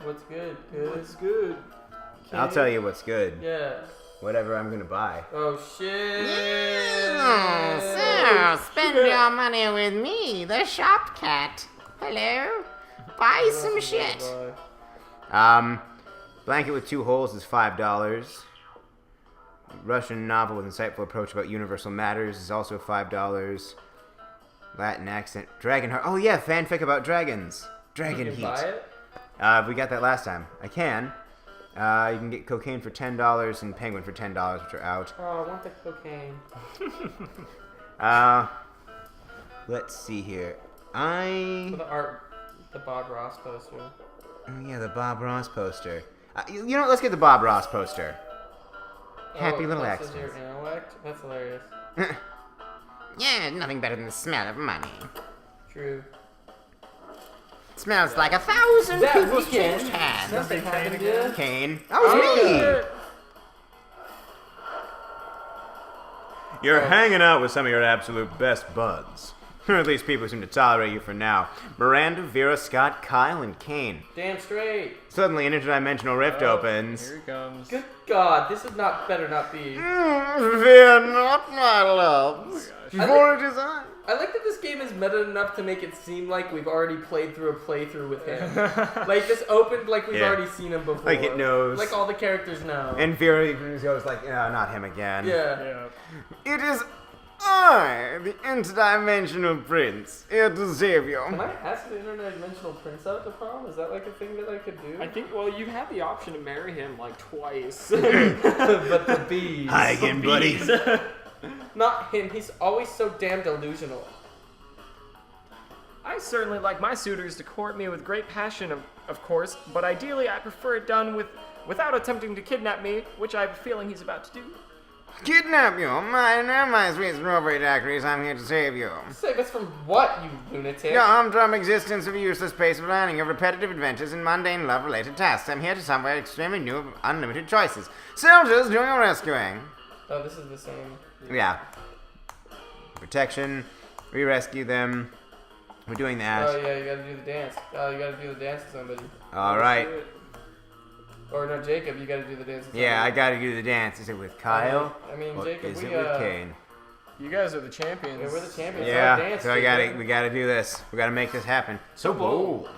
What's good? Good. What's good? I'll tell you what's good. Yeah. Whatever I'm gonna buy. Oh shit! So, spend your money with me, the shop cat. Hello? Buy some shit. Blanket with 2 holes is $5. Russian novel with insightful approach about universal matters is also $5. Latin accent. Dragon heart. Oh yeah, fanfic about dragons. Dragon You can heat. buy it? We got that last time. I can. You can get cocaine for $10 and penguin for $10, which are out. Oh, I want the cocaine. Let's see here. For the art, the Bob Ross poster. Oh yeah, the Bob Ross poster. You know what? Let's get the Bob Ross poster. Happy little this is accidents. your intellect? That's hilarious. Yeah, nothing better than the smell of money. True. Smells like 1,000 That people's weekend, changed hands. nothing happened to Kane. That was me! shit. You're hanging out with some of your absolute best buds. Or at least people who seem to tolerate you for now. Miranda, Vera, Scott, Kyle, and Kane. Damn straight. Suddenly, an interdimensional rift opens. Here he comes. Good God, this is not better not be. Fear not, my loves. For it is I. I like that this game is meta enough to make it seem like we've already played through a playthrough with him. Like this opened like we've Yeah. already seen him before. Like it knows. Like all the characters know. And Vera even goes like, oh, not him again. Yeah. Yeah. It is I, the interdimensional prince, here to save you. Can I ask the interdimensional prince out to prom? Is that like a thing that I could do? I think, well, you had the option to marry him like twice. But the bees. Hi again, buddy. Not him. He's always so damn delusional. I certainly like my suitors to court me with great passion, of course, but ideally I prefer it done without attempting to kidnap me, which I have a feeling he's about to do. Kidnap you, my sweet strawberry daiquiris, I'm here to save you. Save us from what, you lunatic? Your humdrum existence of useless pace of learning, of repetitive adventures and mundane love-related tasks. I'm here to somewhere extremely new of unlimited choices. Soldiers doing your rescuing. Oh, this is the same. Yeah. Protection. We rescue them. We're doing that. Oh yeah, you gotta do the dance. Oh, you gotta do the dance to somebody. Alright. Or no, Jacob, you gotta do the dance to somebody. Yeah, I gotta do the dance. Is it with Kyle? I mean, Or Jacob, is we it with Kane? You guys are the champions. Yeah, we're the champions. Yeah, Our dance, so Jacob. we gotta do this. We gotta make this happen. So bold.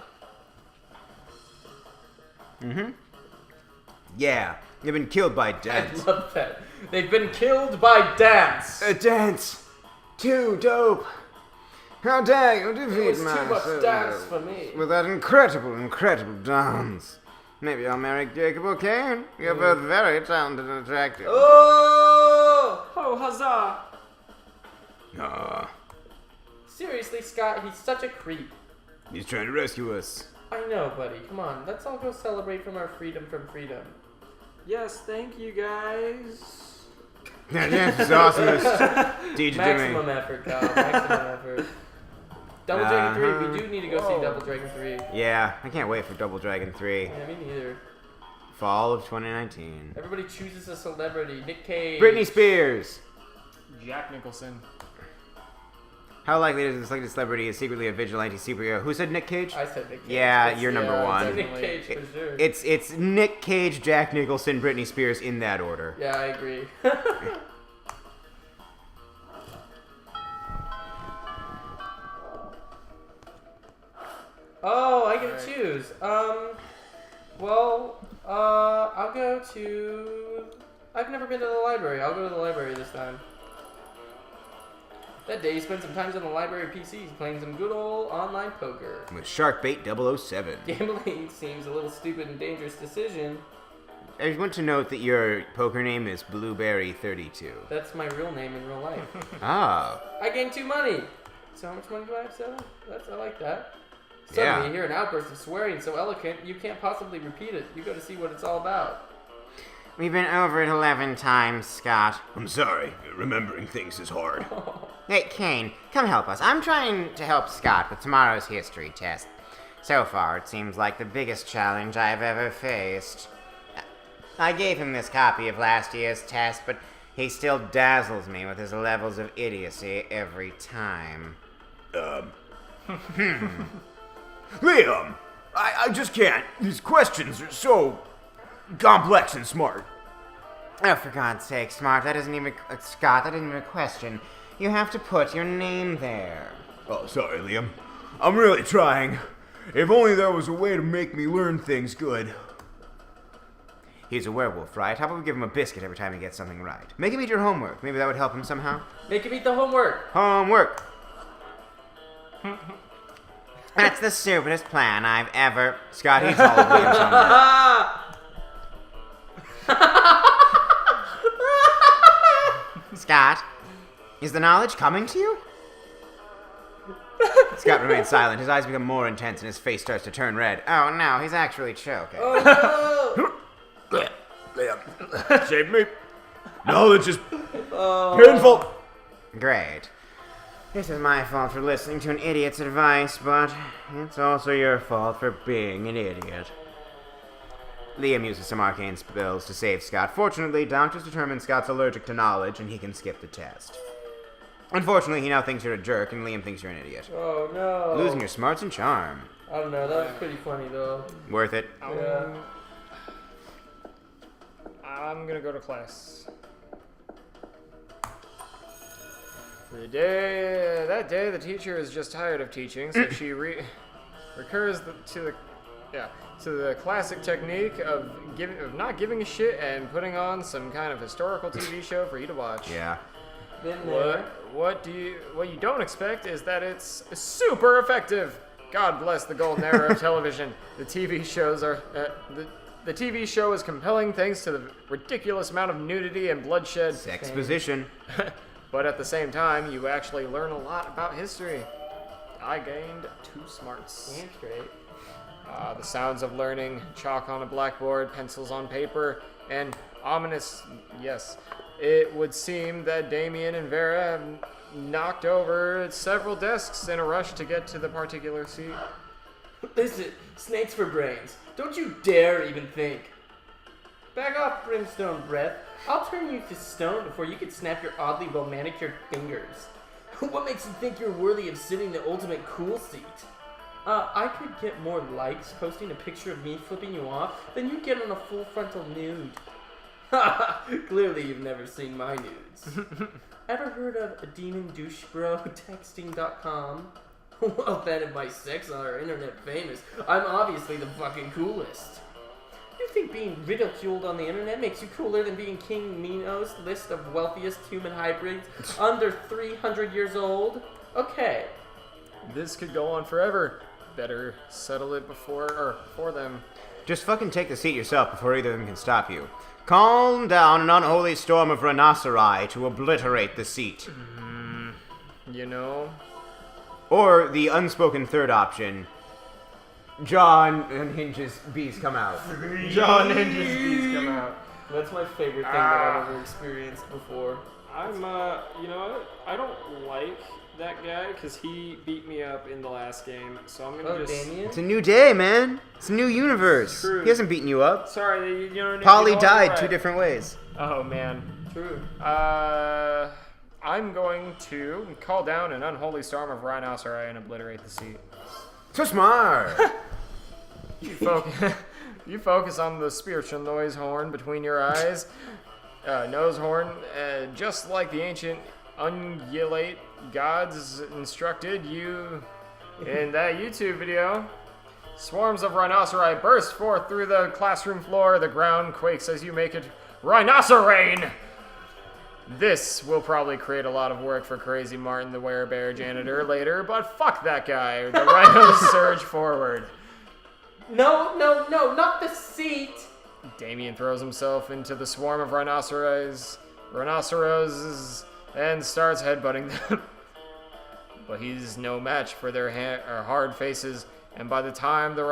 Yeah, they've been killed by I dance. love that. They've been killed by dance. A dance! Too dope! How dare you defeat It was too my much soul dance for me. with that incredible dance. Maybe I'll marry Jacob or Kane. You're both very talented and attractive. Oh! Oh, huzzah! Aw, Seriously, Scott, he's such a creep. he's trying to rescue us. I know, buddy. Come on, let's all go celebrate from our freedom from freedom. Yes, thank you guys. That dance is awesome. Teach it to Maximum me. effort, Kyle. Maximum effort. Double Dragon 3. We do need to go see Double Dragon 3. Yeah, I can't wait for Double Dragon 3. Yeah, me neither. Fall of 2019. Everybody chooses a celebrity. Nick Cage. Britney Spears. Jack Nicholson. How likely is this selected celebrity is secretly a vigilante superhero? Who said Nick Cage? I said Nick Cage. Yeah, you're number one. It's Nick Cage for sure. It's Nick Cage, Jack Nicholson, Britney Spears in that order. Yeah, I agree. Oh, I get to choose. I'll go to... I've never been to the library. I'll go to the library this time. That day, he spent some time on the library PCs playing some good old online poker. With Sharkbait 007. Gambling seems a little stupid and dangerous decision. I want to note that your poker name is Blueberry32. That's my real name in real life. Ah. I gained 2 money. So how much money do I have, Sarah? I like that. Suddenly, you hear an outburst of swearing so eloquent you can't possibly repeat it. You go to see what it's all about. We've been over it 11 times, Scott. I'm sorry. Remembering things is hard. Hey, Kane, come help us. I'm trying to help Scott with tomorrow's history test. So far, it seems like the biggest challenge I've ever faced. I gave him this copy of last year's test, but he still dazzles me with his levels of idiocy every time. Liam! I just can't. These questions are so complex and smart. Oh, for God's sake, Smart, that isn't even... Scott, that isn't even a question. You have to put your name there. Oh, sorry, Liam. I'm really trying. If only there was a way to make me learn things good. He's a werewolf, right? How about we give him a biscuit every time he gets something right? Make him eat your homework. Maybe that would help him somehow. Make him eat the homework. Homework! That's the stupidest plan I've ever... Scott, he's all Liam's homework. Scott, is the knowledge coming to you? Scott remains silent. His eyes become more intense and his face starts to turn red. Oh no, he's actually choking. Oh Liam, save me. Knowledge is painful. Great. This is my fault for listening to an idiot's advice, but it's also your fault for being an idiot. Liam uses some arcane spells to save Scott. Fortunately, doctors determine Scott's allergic to knowledge and he can skip the test. Unfortunately, he now thinks you're a jerk and Liam thinks you're an idiot. Oh no. Losing your smarts and charm. I don't know. That was pretty funny though. Worth it. Yeah. I'm gonna go to class. That day, the teacher is just tired of teaching, so she recurs to the classic technique of not giving a shit and putting on some kind of historical TV show for you to watch. Yeah. Been there. What you don't expect is that it's super effective. God bless the golden era of television. The TV shows are the TV show is compelling thanks to the ridiculous amount of nudity and bloodshed. Exposition. But at the same time, you actually learn a lot about history. I gained 2 smarts. That's great. The sounds of learning, chalk on a blackboard, pencils on paper, and ominous, yes, it would seem that Damien and Vera have knocked over several desks in a rush to get to the particular seat. Listen, snakes for brains. Don't you dare even think. Back off, brimstone breath. I'll turn you to stone before you can snap your oddly well-manicured fingers. What makes you think you're worthy of sitting the ultimate cool seat? I could get more likes posting a picture of me flipping you off than you'd get on a full frontal nude. Clearly you've never seen my nudes. Ever heard of a demon douche bro texting.com? Well then, if my sex are internet famous, I'm obviously the fucking coolest. You think being ridiculed on the internet makes you cooler than being King Minos' list of wealthiest human hybrids under 300 years old? Okay. This could go on forever. Better settle it for them. Just fucking take the seat yourself before either of them can stop you. Calm down an unholy storm of rhinoceri to obliterate the seat. You know? Or the unspoken third option, John Hinge's bees come out. John Hinge's bees come out. That's my favorite thing that I've ever experienced before. I'm, you know what? I don't like that guy because he beat me up in the last game. So I'm gonna just. Damien? It's a new day, man. It's a new universe. True. He hasn't beaten you up. Sorry, you know. Polly you know, died right. 2 different ways. Oh man. True. I'm going to call down an unholy storm of rhinoceri and obliterate the seat. So smart. You focus on the spiritual noise horn between your eyes. Nose horn, just like the ancient ungulate gods instructed you in that YouTube video. Swarms of rhinoceri burst forth through the classroom floor. The ground quakes as you make it rhinocerane. This will probably create a lot of work for Crazy Martin, the werebear janitor, later, but fuck that guy. The rhinos surge forward. No, not the seat. Damien throws himself into the swarm of rhinoceroses and starts headbutting them. But he's no match for their hard faces, and by the time the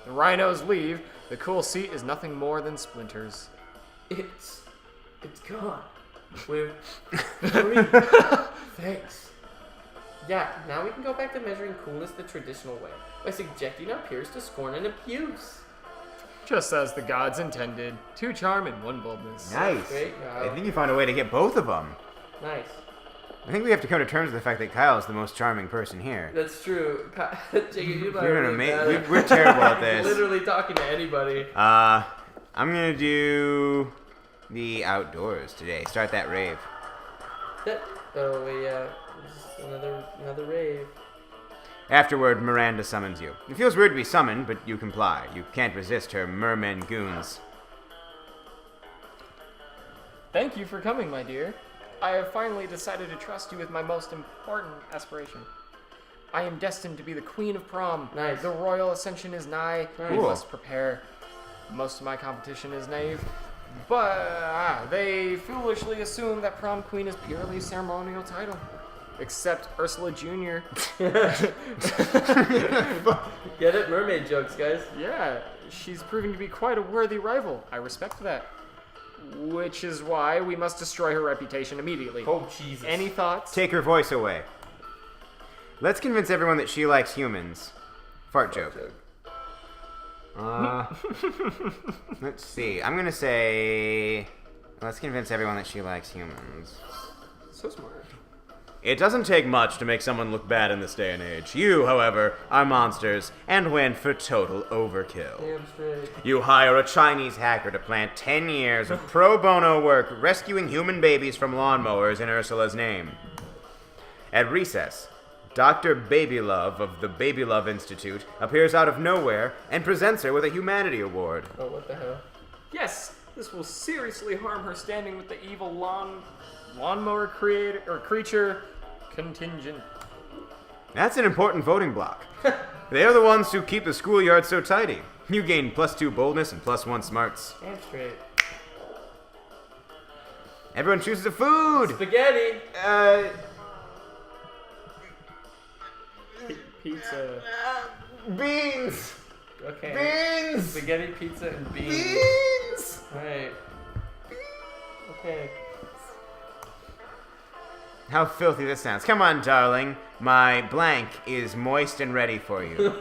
rhinos leave, the cool seat is nothing more than splinters. It's gone. We're free. Thanks. Yeah, now we can go back to measuring coolness the traditional way, by subjecting our peers to scorn and abuse. Just as the gods intended. 2 charm and 1 boldness. Nice. Great. I think you found a way to get both of them. Nice. I think we have to come to terms with the fact that Kyle is the most charming person here. That's true. Jacob, you We're doing we're terrible at this. Literally talking to anybody. I'm gonna do the outdoors today. Start that rave. Oh wait, yeah. Just another rave. Afterward, Miranda summons you. It feels weird to be summoned, but you comply. You can't resist her merman goons. Thank you for coming, my dear. I have finally decided to trust you with my most important aspiration. I am destined to be the queen of prom. Nice. The royal ascension is nigh. Nice. We Cool. must prepare. Most of my competition is naive. But they foolishly assume that prom queen is purely a ceremonial title. Except Ursula Jr. Get it? Mermaid jokes, guys. Yeah, she's proving to be quite a worthy rival. I respect that. Which is why we must destroy her reputation immediately. Oh, Jesus. Any thoughts? Take her voice away. Let's convince everyone that she likes humans. Fart joke. Let's see. I'm gonna say... Let's convince everyone that she likes humans. So smart. It doesn't take much to make someone look bad in this day and age. You, however, are monsters and went for total overkill. Damn straight. You hire a Chinese hacker to plant 10 years of pro bono work rescuing human babies from lawnmowers in Ursula's name. At recess, Dr. Babylove of the Babylove Institute appears out of nowhere and presents her with a humanity award. Oh, what the hell? Yes, this will seriously harm her standing with the evil lawnmower creature contingent. That's an important voting block. They are the ones who keep the schoolyard so tidy. You gain +2 boldness and +1 smarts. Damn straight. Everyone chooses a food! Spaghetti. Pizza. Beans! Okay. Beans! Spaghetti, pizza, and beans. Beans! Alright. Okay. How filthy this sounds. Come on, darling. My blank is moist and ready for you.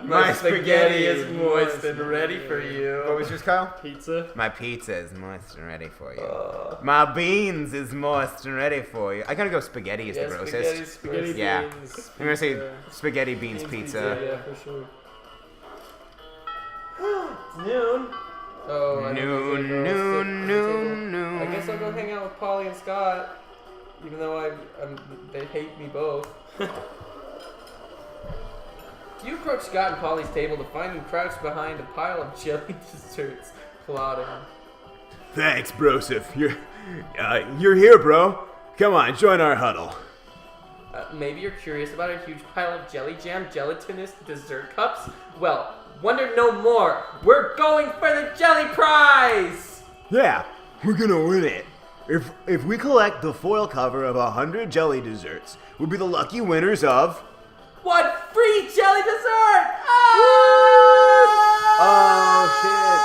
My spaghetti is moist and ready for you. What was yours, Kyle? Pizza. My pizza is moist and ready for you. My beans is moist and ready for you. I gotta go spaghetti is the grossest. Spaghetti Yeah. beans. I'm gonna say pizza. spaghetti beans pizza. Yeah, for sure. It's noon. Oh, I don't know, Noon. I guess I'll go hang out with Polly and Scott, even though they hate me both. You approach Scott and Polly's table to find them crouched behind a pile of jelly desserts, plotting. Thanks, Broseph. You're here, bro. Come on, join our huddle. Maybe you're curious about a huge pile of jelly jam gelatinous dessert cups? Well, wonder no more. We're going for the jelly prize! Yeah, we're gonna win it. If we collect the foil cover of 100 jelly desserts, we'll be the lucky winners of... One free jelly dessert! Oh, shit.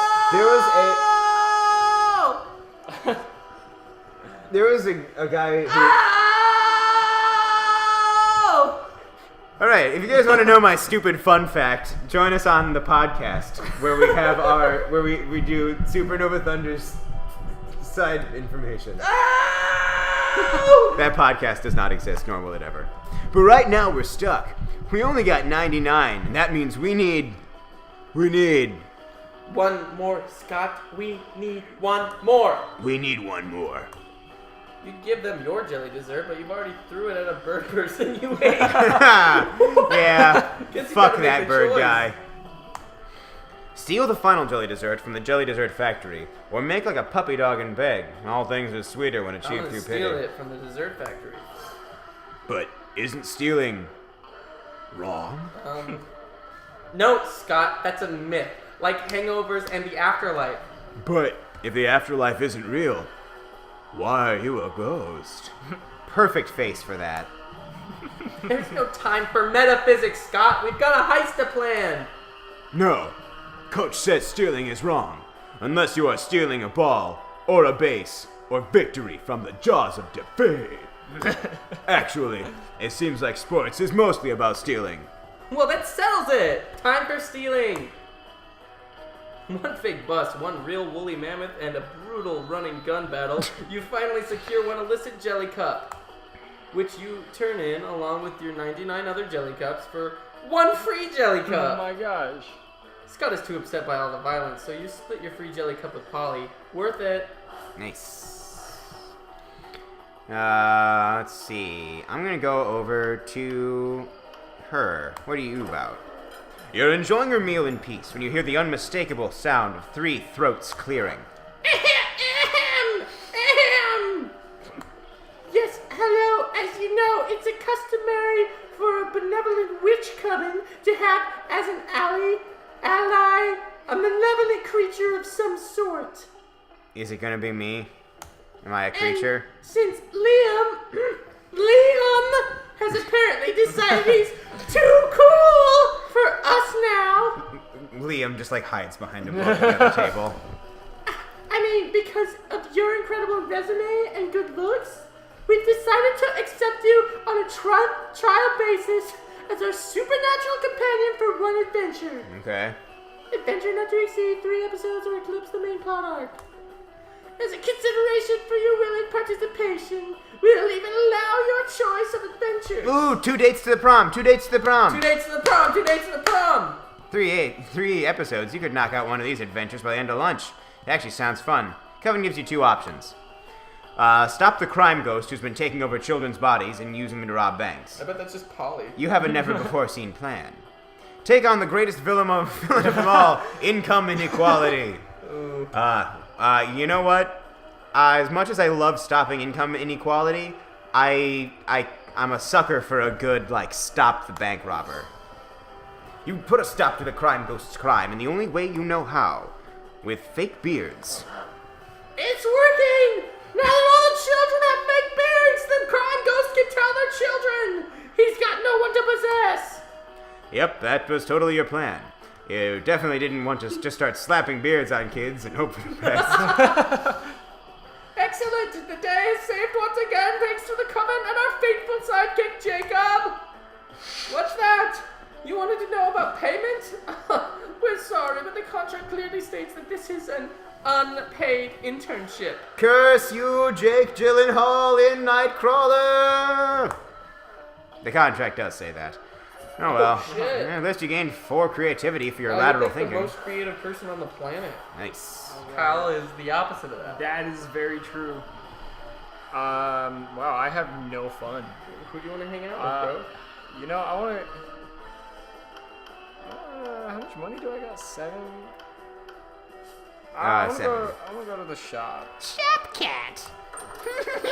There was a guy who... Alright, if you guys want to know my stupid fun fact, join us on the podcast where we have where we do Supernova Thunder's side information. That podcast does not exist, nor will it ever. But right now we're stuck. We only got 99, and that means we need... One more, Scott. We need one more. We need one more. You give them your jelly dessert, but you've already threw it at a bird person you ate. Yeah, Guess you fuck gotta that make a bird choice. guy. Steal the final jelly dessert from the jelly dessert factory, or make like a puppy dog and beg. All things are sweeter when I'm achieved gonna through steal pity. it from the dessert factory. But isn't stealing wrong? No, Scott, that's a myth. Like hangovers and the afterlife. But if the afterlife isn't real, why are you a ghost? Perfect face for that. There's no time for metaphysics, Scott. We've got a heist to plan. No, Coach said stealing is wrong, unless you are stealing a ball, or a base, or victory from the jaws of defeat. Actually, it seems like sports is mostly about stealing. Well, that settles it. Time for stealing. One fake bus, one real woolly mammoth, and a brutal running gun battle, you finally secure one illicit jelly cup, which you turn in along with your 99 other jelly cups for one free jelly cup. Oh my gosh. Scott is too upset by all the violence, so you split your free jelly cup with Polly. Worth it. Nice. Let's see. I'm gonna go over to her. What are you about? You're enjoying your meal in peace when you hear the unmistakable sound of 3 throats clearing. Yes, hello. As you know, it's a customary for a benevolent witch coven to have as an ally a malevolent creature of some sort. Is it gonna be me? Am I a creature? And since Liam has apparently decided he's too cool for us now. Liam just like hides behind a book at the other table. I mean, because of your incredible resume and good looks, we've decided to accept you on a trial basis as our supernatural companion for one adventure. Okay. Adventure not to exceed 3 episodes or eclipse the main plot arc. As a consideration for your willing participation, we'll even allow your choice of adventures. Ooh, 2 dates to the prom. 2 dates to the prom. 2 dates to the prom. 2 dates to the prom. 3 episodes. You could knock out one of these adventures by the end of lunch. It actually sounds fun. Coven gives you 2 options. Stop the crime ghost who's been taking over children's bodies and using them to rob banks. I bet that's just Polly. You have a never-before-seen plan. Take on the greatest villain of them all, income inequality. Ooh. You know what? As much as I love stopping income inequality, I'm a sucker for a good, stop the bank robber. You put a stop to the crime ghost's crime, and the only way you know how, with fake beards. It's working! Now that all the children have fake beards, the crime ghost can tell their children! He's got no one to possess! Yep, that was totally your plan. You definitely didn't want to just start slapping beards on kids and hope for the best. Excellent! The day is saved once again thanks to the coven and our faithful sidekick, Jacob! What's that? You wanted to know about payment? We're sorry, but the contract clearly states that this is an unpaid internship. Curse you, Jake Gyllenhaal in Nightcrawler! The contract does say that. Oh well. Shit. Yeah, at least you gained 4 creativity for your I lateral look like thinking. the most creative person on the planet. Nice. Kyle is the opposite of that. That is very true. Wow, I have no fun. Who do you want to hang out with, bro? You know, I want to... how much money do I got? 7? I want to 7. go to the shop. Shop cat.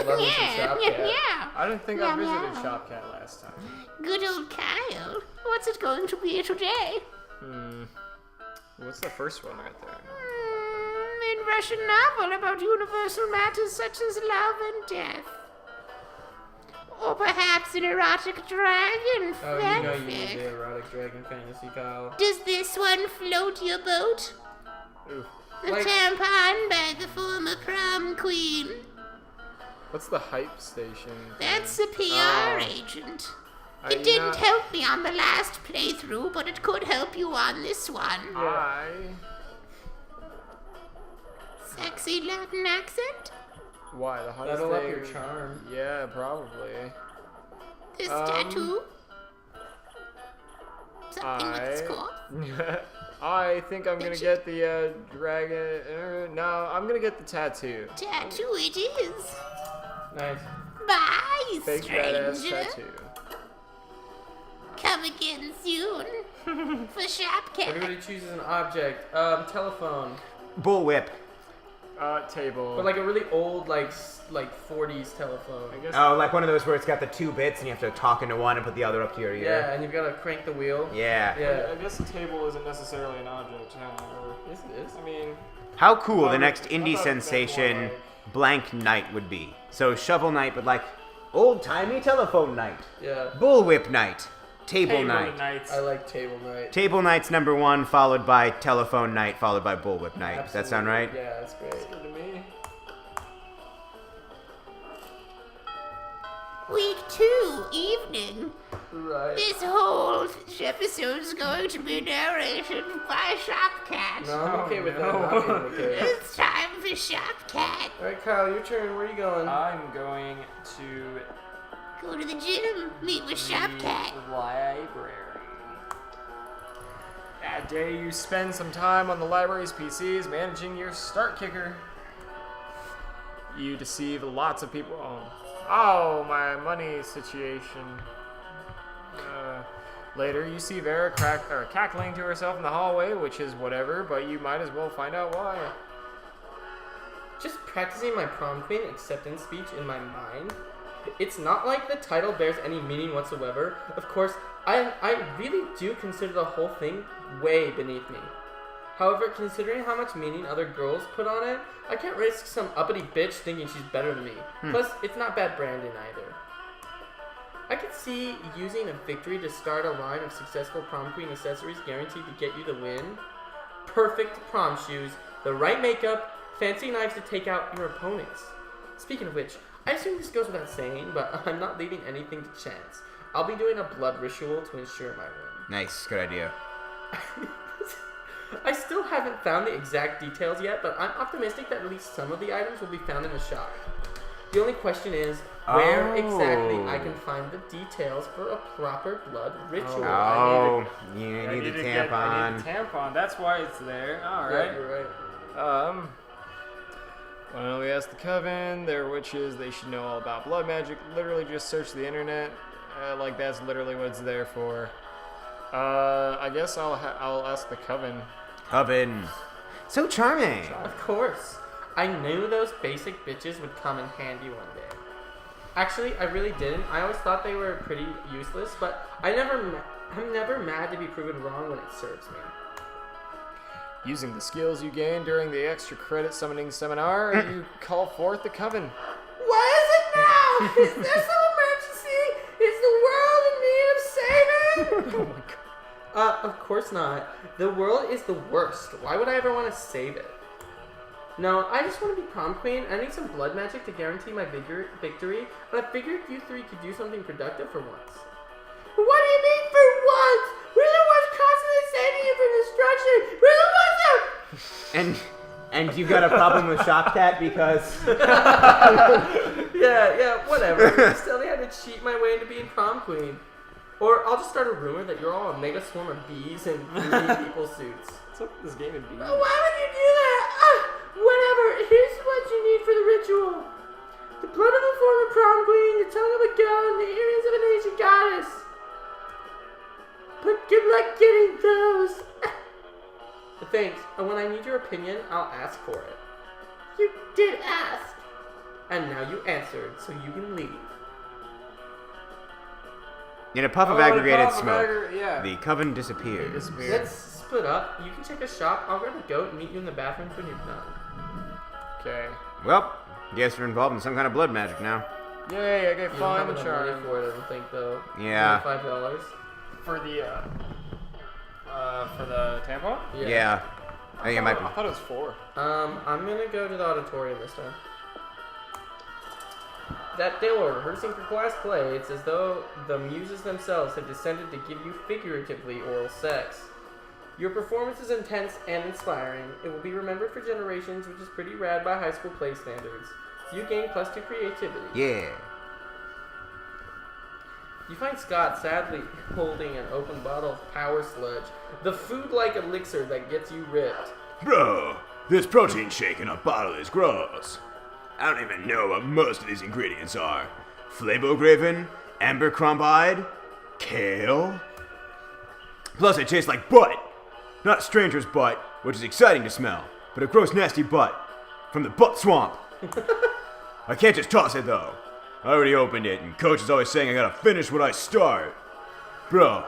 Love me some Shop Cat. yeah. I didn't think I visited Meow. Shopcat last time. Good old Kyle. What's it going to be today? What's the first one right there? In Russian novel about universal matters such as love and death. Or perhaps an erotic dragon Oh, you know you need fanfic. the erotic dragon fantasy, Kyle. Does this one float your boat? Ooh. The Like- tampon by the former prom queen. What's the hype station? That's the PR agent. I It didn't not- help me on the last playthrough, but it could help you on this one. Sexy Latin accent? Why? The hottest That'll up thing? your charm. Yeah, probably. This tattoo? Something with its cough? I think I'm gonna get the dragon. No, I'm gonna get the tattoo. Tattoo it is. Nice. Bye, Fake badass stranger. tattoo. Come again soon. For Shop Cat. Everybody chooses an object. Telephone. Bullwhip. Table. But like a really old, like 40s telephone. I guess. Oh, like one of those where it's got the 2 bits and you have to talk into one and put the other up to your ear. Yeah, and you've got to crank the wheel. Yeah. Yeah. I guess a table isn't necessarily an object. Yes, it is. I mean, How cool the thought next it- I indie thought it meant sensation more like- blank night would be. So shovel night, but like old-timey telephone night. Yeah. Bullwhip night. Table night. nights. I like table night. Table night's number 1, followed by telephone night, followed by bullwhip night. Does that sound right? Yeah, that's great. Good to me. Week 2, evening. Right. This whole episode is going to be narrated by Shopcat. No, I'm okay with no. that. Not being okay. It's time for Shopcat. Alright, Kyle, your turn. Where are you going? I'm going to Go to the gym, meet with Shopcat. the library. That day you spend some time on the library's PCs managing your start kicker. You deceive lots of people. Oh, my money situation. Later, you see Vera cackling to herself in the hallway, which is whatever, but you might as well find out why. Just practicing my prom queen acceptance speech in my mind. It's not like the title bears any meaning whatsoever. Of course, I really do consider the whole thing way beneath me. However, considering how much meaning other girls put on it, I can't risk some uppity bitch thinking she's better than me. Plus, it's not bad branding either. I could see using a victory to start a line of successful prom queen accessories guaranteed to get you the win. Perfect prom shoes, the right makeup, fancy knives to take out your opponents. Speaking of which, I assume this goes without saying, but I'm not leaving anything to chance. I'll be doing a blood ritual to ensure my win. Nice, good idea. I still haven't found the exact details yet, but I'm optimistic that at least some of the items will be found in the shop. The only question is where exactly I can find the details for a proper blood ritual. Oh, you need the tampon. I need the tampon. That's why it's there. All right. Yeah, you're right. Well, we asked the coven. They're witches. They should know all about blood magic. Literally just search the internet. Like that's literally what it's there for. I guess I'll ask the coven. Coven. So charming. Of course. I knew those basic bitches would come in handy one day. Actually, I really didn't. I always thought they were pretty useless, but I'm never mad to be proven wrong when it serves me. Using the skills you gain during the extra credit summoning seminar, you call forth the coven. What is it now? Is there some emergency? Is the world in need of saving? Oh my god. Of course not. The world is the worst. Why would I ever want to save it? No, I just want to be prom queen. I need some blood magic to guarantee my victory, but I figured you three could do something productive for once. What do you mean for once? We're the ones constantly saving you from destruction. We're the ones that... And you got a problem with Shopcat because... Yeah, whatever. Just tell me how to cheat my way into being prom queen. Or I'll just start a rumor that you're all a mega swarm of bees in 3D people suits. What's up with this game of bees? Why would you do that? Whatever. Here's what you need for the ritual. The blood of a former prom queen, the tongue of a girl, and the earrings of an ancient goddess. But good luck getting those. Thanks. And when I need your opinion, I'll ask for it. You did ask. And now you answered, so you can leave. In a puff of aggregated smoke, yeah. the coven disappears. Let's split up. You can check a shop. I'll grab a goat and meet you in the bathrooms when you're done. Okay. Well, guess we're involved in some kind of blood magic now. Yay, I get You don't fine have and enough money charm. for it, I don't think, though. Yeah. $5. For the tampon? Yeah. I think it might be. I thought it was 4. I'm gonna go to the auditorium this time. That they were rehearsing for class play. It's as though the muses themselves have descended to give you figuratively oral sex. Your performance is intense and inspiring. It will be remembered for generations, which is pretty rad by high school play standards. You gain +2 creativity. Yeah. You find Scott sadly holding an open bottle of power sludge, the food-like elixir that gets you ripped. Bro, this protein shake in a bottle is gross. I don't even know what most of these ingredients are. Flavograven, amber crumb-eyed, kale. Plus it tastes like butt. Not a stranger's butt, which is exciting to smell, but a gross nasty butt. From the butt swamp. I can't just toss it though. I already opened it, and Coach is always saying I gotta finish what I start. Bro,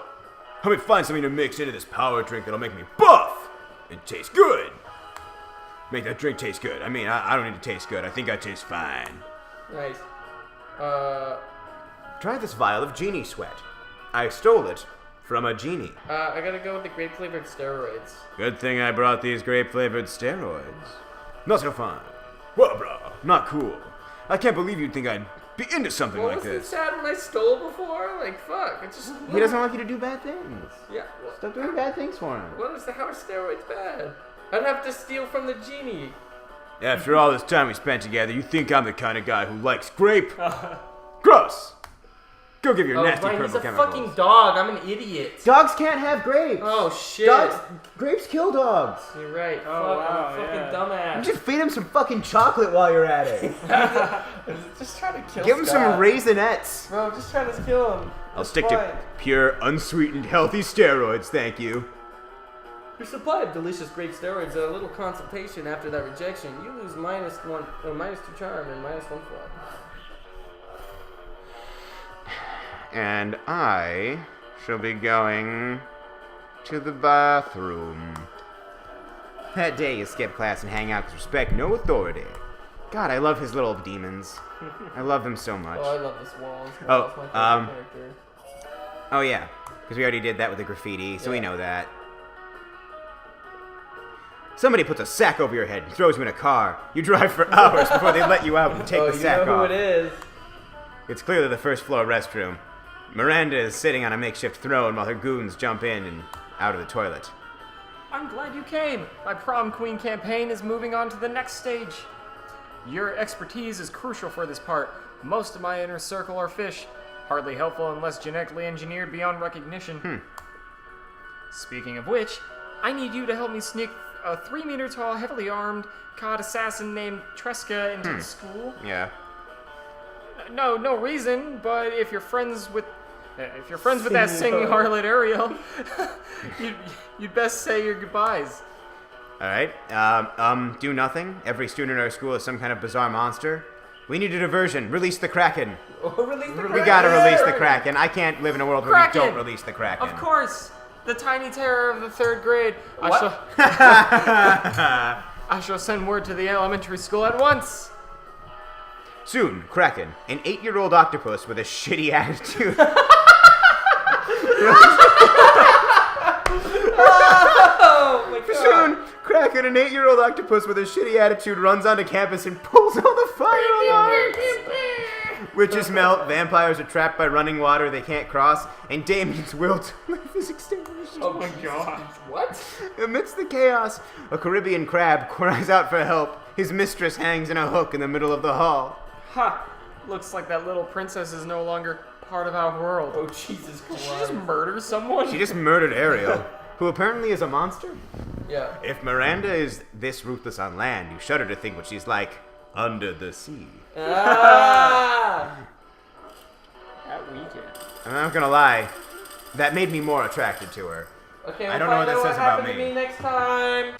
help me find something to mix into this power drink that'll make me buff and taste good. Make that drink taste good. I mean, I don't need to taste good. I think I taste fine. Nice. Try this vial of genie sweat. I stole it from a genie. I gotta go with the grape-flavored steroids. Good thing I brought these grape-flavored steroids. Not so fun. Well, bro, Not cool. I can't believe you'd think I'd be into something Well, like wasn't it this. sad when I stole before? Like, fuck. I just... He doesn't want you to do bad things. Yeah. Stop doing bad things for him. How are steroids bad? I'd have to steal from the genie. After all this time we spent together, you think I'm the kind of guy who likes grape? Gross! Go give your nasty Ryan, purple he's a chemicals. fucking dog. I'm an idiot. Dogs can't have grapes. Oh, shit. Grapes kill dogs. You're right. Oh, Fuck, wow, I'm a yeah. fucking dumbass. Just feed him some fucking chocolate while you're at it. Just trying to kill Give him some Scott. raisinets. Bro, just trying to kill him. I'll That's stick fine. to pure, unsweetened, healthy steroids, thank you. Your supply of delicious grape steroids at a little consultation after that rejection. You lose -2 charm and -1 flaw. And I shall be going to the bathroom. That day you skip class and hang out because respect no authority. God, I love his little demons. I love them so much. Oh, I love this wall. This Oh, wall's my favorite character. Oh yeah, because we already did that with the graffiti, so we Yeah. know that. Somebody puts a sack over your head and throws you in a car. You drive for hours before they let you out and take Oh, the sack you know off. who it is. It's clearly the first floor restroom. Miranda is sitting on a makeshift throne while her goons jump in and out of the toilet. I'm glad you came. My prom queen campaign is moving on to the next stage. Your expertise is crucial for this part. Most of my inner circle are fish. Hardly helpful unless genetically engineered beyond recognition. Speaking of which, I need you to help me sneak a 3-meter tall, heavily armed cod assassin named Tresca into the school. Yeah. No reason, but if you're friends with that singing harlot Ariel, you'd best say your goodbyes. Alright, do nothing. Every student at our school is some kind of bizarre monster. We need a diversion. Release the Kraken. We gotta release the Kraken. I can't live in a world where we Kraken! don't release the Kraken. Of course, the tiny terror of the 3rd grade. I shall send word to the elementary school at once. Soon, Kraken, an 8-year-old octopus with a shitty attitude. Oh my god. Soon, Kraken, an 8-year-old octopus with a shitty attitude, runs onto campus and pulls all the fire alarms. Witches melt, vampires are trapped by running water they can't cross, and Damien's will to live is extinguished. Oh my god. What? Amidst the chaos, a Caribbean crab cries out for help. His mistress hangs in a hook in the middle of the hall. Ha! Looks like that little princess is no longer part of our world. Oh, Jesus Did she Christ. just murder someone? She just murdered Ariel, who apparently is a monster. Yeah. If Miranda is this ruthless on land, you shudder to think what she's like under the sea. Ah! That weekend. I'm not gonna lie, that made me more attracted to her. Okay, I we'll don't know what find that out says about happened to me. me next time.